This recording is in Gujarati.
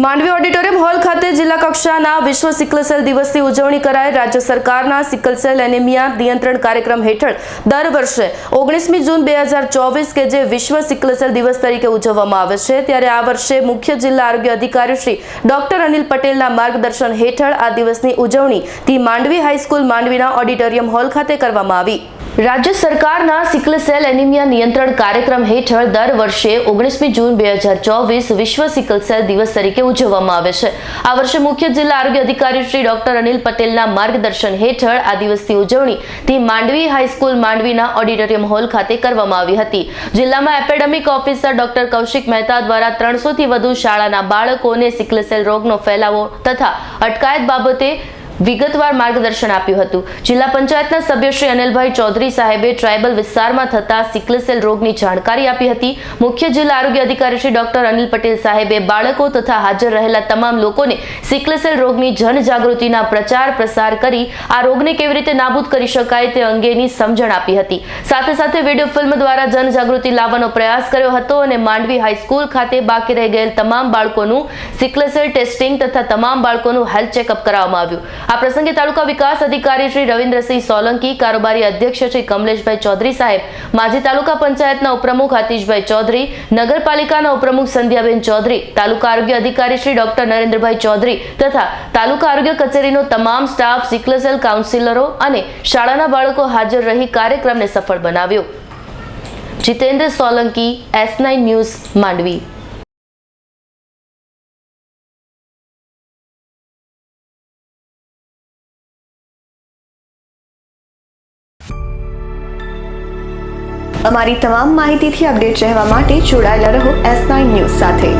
માંડવી ઓડિટોરિયમ હોલ ખાતે જિલ્લા કક્ષાના વિશ્વ સિકલ સેલ દિવસની ઉજવણી કરાઈ। રાજ્ય સરકારના સિકલ સેલ એનિમિયા નિયંત્રણ કાર્યક્રમ હેઠળ દર વર્ષે 19મી જૂન 2024 કે જે વિશ્વ સિકલ સેલ દિવસ તરીકે ઉજવવામાં આવે છે, ત્યારે આ વર્ષે મુખ્ય જિલ્લા આરોગ્ય અધિકારી શ્રી ડોક્ટર અનિલ પટેલના માર્ગદર્શન હેઠળ આ દિવસની ઉજવણી માંડવી હાઈસ્કૂલ માંડવીના ઓડિટોરિયમ હોલ ખાતે કરવામાં આવી। राज्य सरकारना सिकल सेल एनीमिया नियंत्रण कार्यक्रम हेठळ दर वर्षे 19મી जून 2024 विश्व सिकल सेल दिवस तरीके उजवવામાં આવે છે। આ વર્ષે મુખ્ય જિલ્લા આરોગ્ય અધિકારી શ્રી ડોક્ટર અનિલ પટેલના માર્ગદર્શન હેઠળ આ દિવસની ઉજવણી માંડવી હાઈસ્કૂલ માંડવીના ઓડિટોરિયમ હોલ ખાતે કરવામાં આવી હતી। જિલ્લામાં epidemic officer doctor Kaushik Mehta દ્વારા 300 થી વધુ શાળાના બાળકોને સિકલ સેલ રોગનો ફેલાવો તથા અટકાયત બાબતે વિગતવાર માર્ગદર્શન આપ્યું હતું। જિલ્લા પંચાયતના સભ્ય શ્રી અનિલભાઈ ચૌધરી સાહેબે ટ્રાઇબલ વિસ્તારમાં થતા સિકલ સેલ રોગની જાણકારી આપી હતી। મુખ્ય જિલ્લા આરોગ્ય અધિકારી શ્રી ડોક્ટર અનિલ પટેલ સાહેબે બાળકો તથા હાજર રહેલા તમામ લોકોને સિકલ સેલ રોગની જનજાગૃતિના પ્રચાર પ્રસાર કરી આ રોગને કેવી રીતે નાબૂદ કરી શકાય તે અંગેની સમજણ આપી હતી। સાથે સાથે વિડીયો ફિલ્મ દ્વારા જનજાગૃતિ લાવવાનો પ્રયાસ કર્યો હતો અને માંડવી હાઈસ્કૂલ ખાતે બાકી રહી ગયેલ તમામ બાળકોનું સિકલ સેલ ટેસ્ટિંગ તથા તમામ બાળકોનું હેલ્થ ચેકઅપ કરાવવામાં આવ્યું। આ પ્રસંગે તાલુકા વિકાસ અધિકારી શ્રી રવિન્દ્રસિંહ સોલંકી, કારોબારી અધ્યક્ષ શ્રી કમલેશભાઈ ચૌધરી સાહેબ, માજી તાલુકા પંચાયતના ઉપપ્રમુખ આતિશભાઈ ચૌધરી, નગરપાલિકાના ઉપપ્રમુખ સંધ્યાબેન ચૌધરી, તાલુકા આરોગ્ય અધિકારી શ્રી ડોક્ટર નરેન્દ્રભાઈ ચૌધરી તથા તાલુકા આરોગ્ય કચેરીનો તમામ સ્ટાફ, સિકલ સેલ કાઉન્સિલરો અને શાળાના બાળકો હાજર રહી કાર્યક્રમને સફળ બનાવ્યો। Jitendra Solanki, S9 news, Mandvi. અમારી તમામ માહિતીથી અપડેટ રહેવા માટે જોડાયેલા રહો S9 ન્યૂઝ સાથે।